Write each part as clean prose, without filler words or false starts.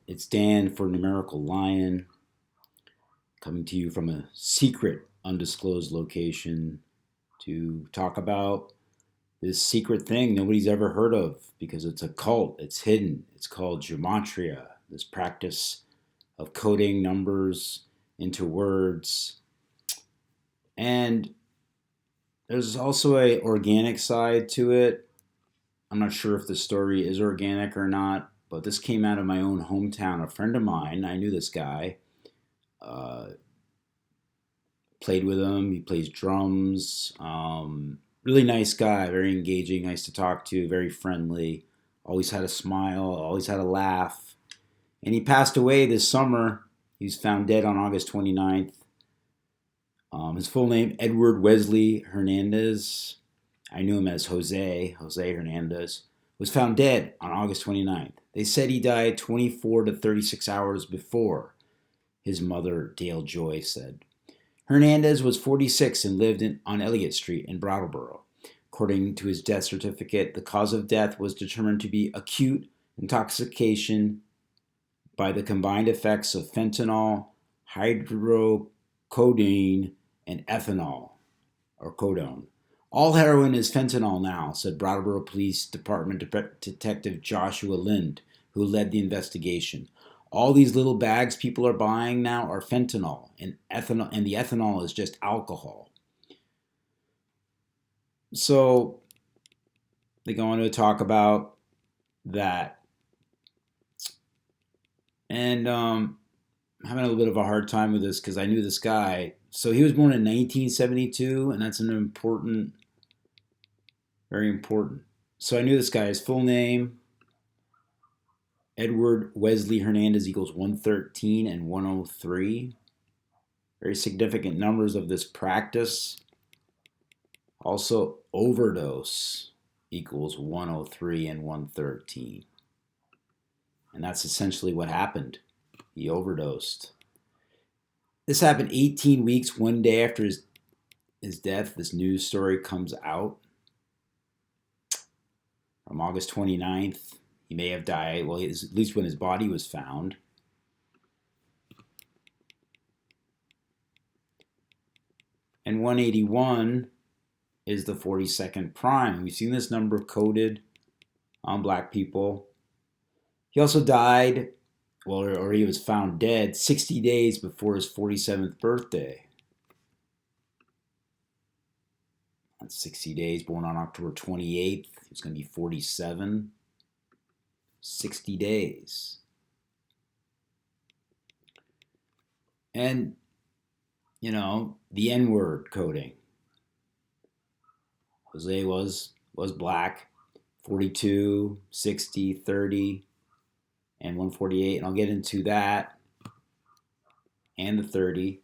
It's Dan for Numerical Lion, coming to you from a secret, undisclosed location to talk about this secret thing nobody's ever heard of because it's a cult, it's hidden. It's called gematria, this practice of coding numbers into words. And there's also a organic side to it. I'm not sure if the story is organic or not, but this came out of my own hometown. A friend of mine, I knew this guy, uh, played with him. He plays drums. Really nice guy, very engaging, nice to talk to, very friendly. Always had a smile, always had a laugh. And he passed away this summer. He was found dead on August 29th. His full name, Edward Wesley Hernandez. I knew him as Jose Hernandez, was found dead on August 29th. They said he died 24 to 36 hours before, his mother, Dale Joy, said. Hernandez was 46 and lived on Elliott Street in Brattleboro. According to his death certificate, the cause of death was determined to be acute intoxication by the combined effects of fentanyl, hydrocodone, and ethanol, or codone. All heroin is fentanyl now, said Brattleboro Police Department Detective Joshua Lind, who led the investigation. All these little bags people are buying now are fentanyl, and the ethanol is just alcohol. So they go on to talk about that, and having a little bit of a hard time with this because I knew this guy. So he was born in 1972, and that's an important, very important. So I knew this guy. His full name, Edward Wesley Hernandez, equals 113 and 103. Very significant numbers of this practice. Also, overdose equals 103 and 113. And that's essentially what happened. He overdosed. This happened 18 weeks, one day after his death. This news story comes out from August 29th. He may have died, well, at least when his body was found. And 181 is the 42nd prime. We've seen this number coded on black people. He also died, well, or he was found dead 60 days before his 47th birthday. That's 60 days, born on October 28th. He's going to be 47. 60 days. And, the N-word coding. Jose was black, 42, 60, 30, and 148. And I'll get into that and the 30.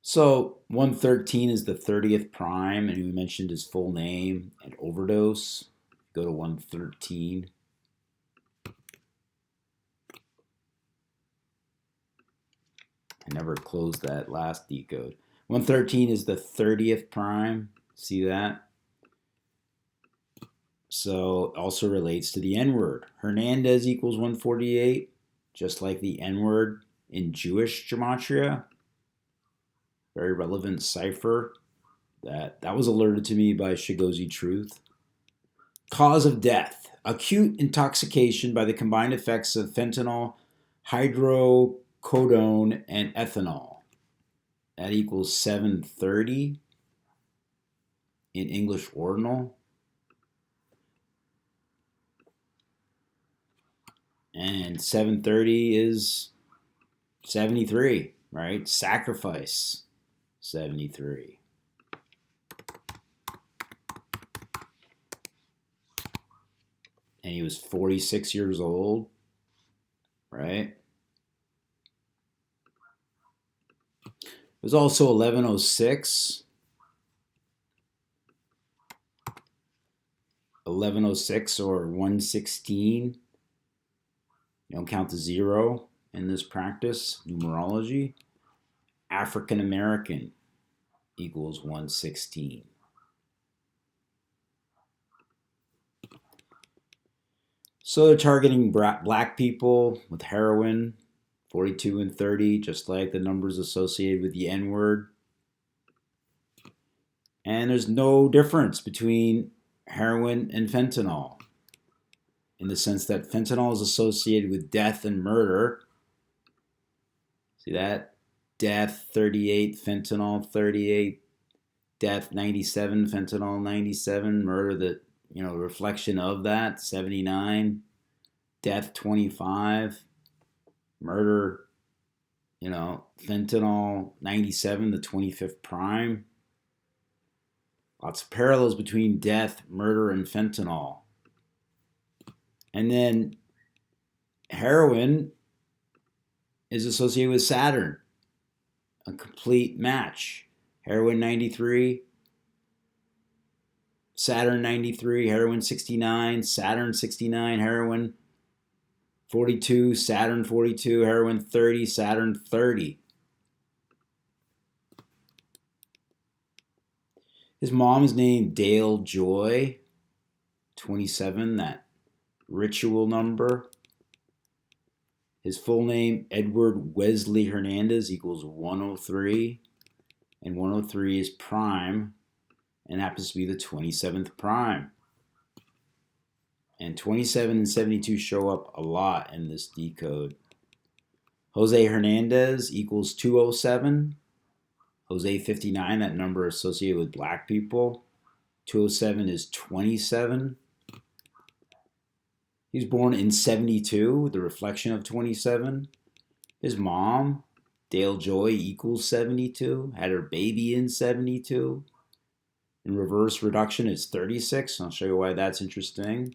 So 113 is the 30th prime, and we mentioned his full name and overdose. Go to 113. I never closed that last decode. 113 is the 30th prime. See that? So also relates to the N-word. Hernandez equals 148, just like the N-word in Jewish gematria. Very relevant cipher. That was alerted to me by Shigozi Truth. Cause of death. Acute intoxication by the combined effects of fentanyl, hydrocodone, and ethanol. That equals 730 in English ordinal. And 730 is 73, right? Sacrifice 73. And he was 46 years old, right? It was also 1106. 1106 or 116. You don't count the zero in this practice, numerology. African American equals 116. So they're targeting black people with heroin, 42 and 30, just like the numbers associated with the N word. And there's no difference between heroin and fentanyl in the sense that fentanyl is associated with death and murder. See that? Death 38, fentanyl 38, death 97, fentanyl 97, murder the reflection of that 79, death 25, murder fentanyl 97, the 25th prime. Lots of parallels between death, murder, and fentanyl. And then heroin is associated with Saturn, a complete match. Heroin 93, Saturn 93, heroin 69, Saturn 69, heroin 42, Saturn 42, heroin 30, Saturn 30. His mom is named Dale Joy, 27, that ritual number. His full name, Edward Wesley Hernandez, equals 103. And 103 is prime and happens to be the 27th prime. And 27 and 72 show up a lot in this decode. Jose Hernandez equals 207. Jose 59, that number associated with black people. 207 is 27. He was born in 72, the reflection of 27. His mom, Dale Joy, equals 72. Had her baby in 72. In reverse reduction, it's 36. I'll show you why that's interesting.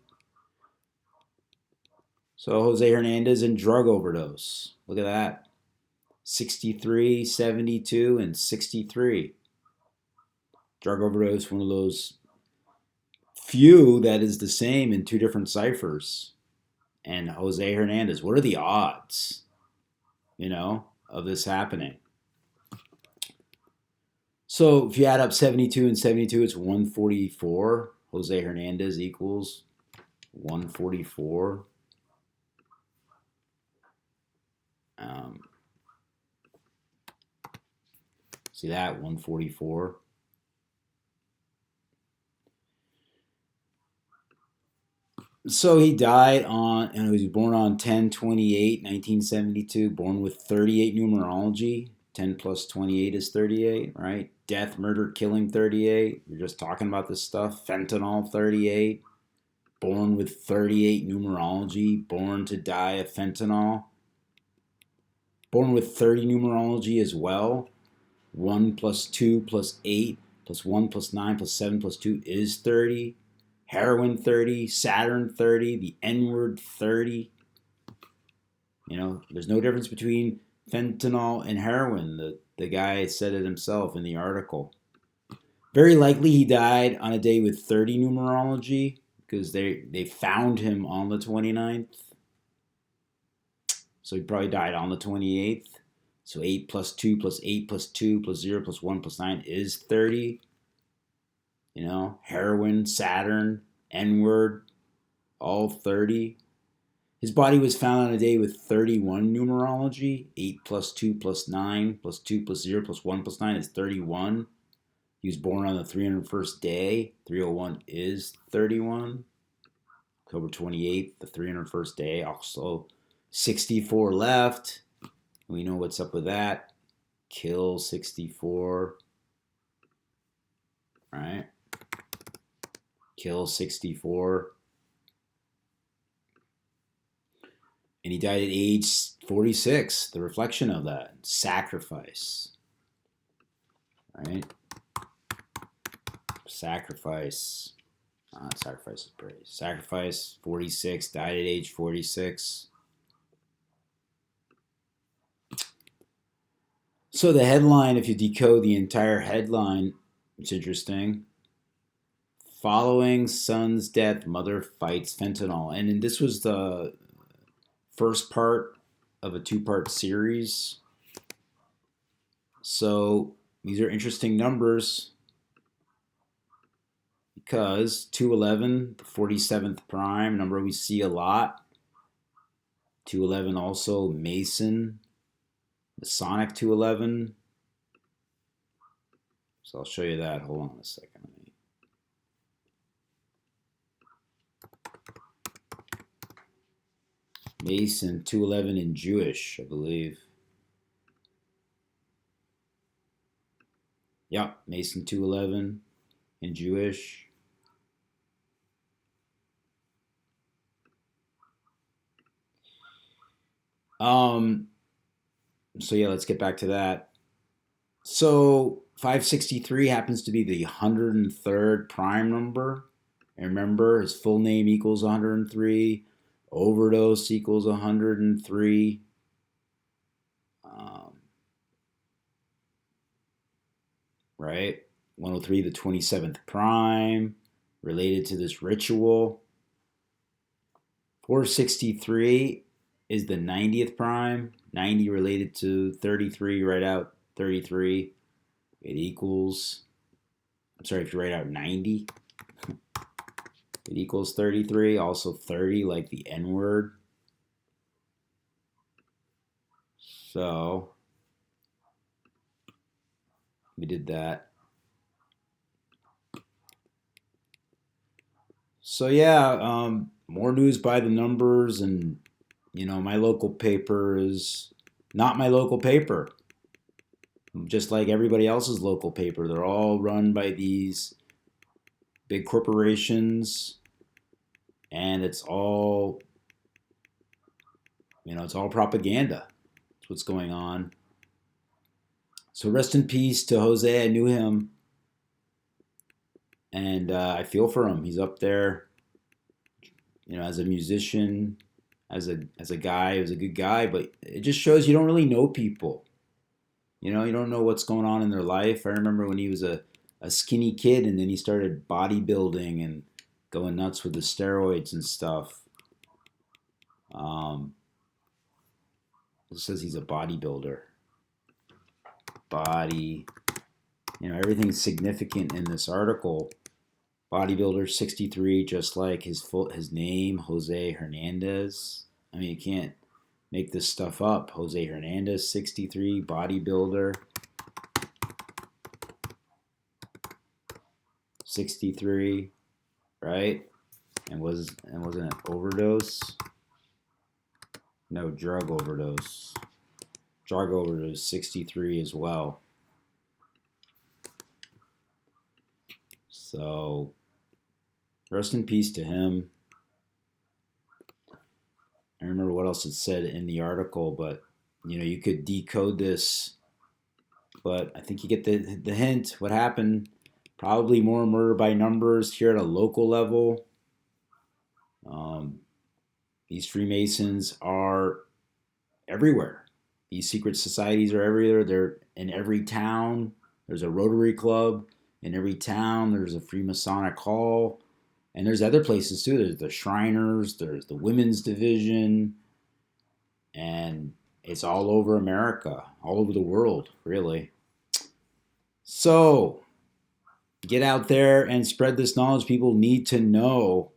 So Jose Hernandez in drug overdose. Look at that. 63, 72, and 63. Drug overdose, one of those few that is the same in two different ciphers. And Jose Hernandez, what are the odds, of this happening? So if you add up 72 and 72, it's 144. Jose Hernandez equals 144. See that? 144. So he died on, and he was born on 10/28/1972, born with 38 numerology. 10 plus 28 is 38, right? Death, murder, killing 38. We're just talking about this stuff. Fentanyl 38. Born with 38 numerology. Born to die of fentanyl. Born with 30 numerology as well. 1 plus 2 plus 8 plus 1 plus 9 plus 7 plus 2 is 30. Heroin 30, Saturn 30, the N-word 30. There's no difference between fentanyl and heroin. The guy said it himself in the article. Very likely he died on a day with 30 numerology because they found him on the 29th. So he probably died on the 28th. So 8 plus 2 plus 8 plus 2 plus 0 plus 1 plus 9 is 30. Heroin, Saturn, N-word, all 30. His body was found on a day with 31 numerology. 8 plus 2 plus 9 plus 2 plus 0 plus 1 plus 9 is 31. He was born on the 301st day. 301 is 31. October 28th, the 301st day. Also 64 left. We know what's up with that. Kill 64. Right? Kill 64. And he died at age 46. The reflection of that. Sacrifice. Right? Sacrifice. Sacrifice is praise. Sacrifice, 46. Died at age 46. So the headline, if you decode the entire headline, it's interesting. Following son's death, mother fights fentanyl. And this was the first part of a two-part series. So these are interesting numbers. because 211, the 47th prime, number we see a lot. 211 also Mason, Masonic 211. So I'll show you that. Hold on a second. Mason 211 in Jewish, I believe. Yep, Mason 211 in Jewish. So yeah, let's get back to that. So 563 happens to be the 103rd prime number. And remember, his full name equals 103. Overdose equals 103. Right? 103, the 27th prime, related to this ritual. 463 is the 90th prime. 90 related to 33, write out 33. It equals, I'm sorry, if you write out 90, it equals 33. Also 30, like the N word. So we did that. So yeah, more news by the numbers, and my local paper is not my local paper. Just like everybody else's local paper, they're all run by these big corporations, and it's all it's all propaganda. That's what's going on. So rest in peace to Jose. I knew him, and I feel for him. He's up there, as a musician, as a guy. He was a good guy, but it just shows you don't really know people. You don't know what's going on in their life. I remember when he was a skinny kid, and then he started bodybuilding and going nuts with the steroids and stuff. It says he's a bodybuilder. Everything's significant in this article. Bodybuilder 63, just like his name, Jose Hernandez. I mean, you can't make this stuff up. Jose Hernandez, 63, bodybuilder. 63, right? And wasn't it overdose? No, drug overdose. Drug overdose, 63 as well. So, rest in peace to him. I remember what else it said in the article, but you could decode this. But I think you get the hint. What happened? Probably more murder by numbers here at a local level. These Freemasons are everywhere. These secret societies are everywhere. They're in every town. There's a Rotary Club in every town. There's a Freemasonic Hall. And there's other places too. There's the Shriners. There's the Women's Division. And it's all over America. All over the world, really. So, get out there and spread this knowledge. People need to know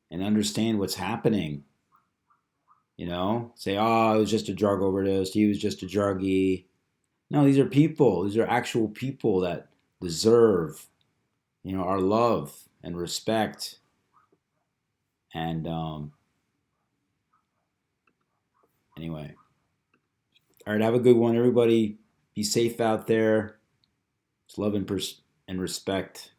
and understand what's happening. Say, oh, it was just a drug overdose. He was just a druggie. No, these are people. These are actual people that deserve, our love and respect. And anyway, all right, have a good one, everybody. Be safe out there. It's love and respect.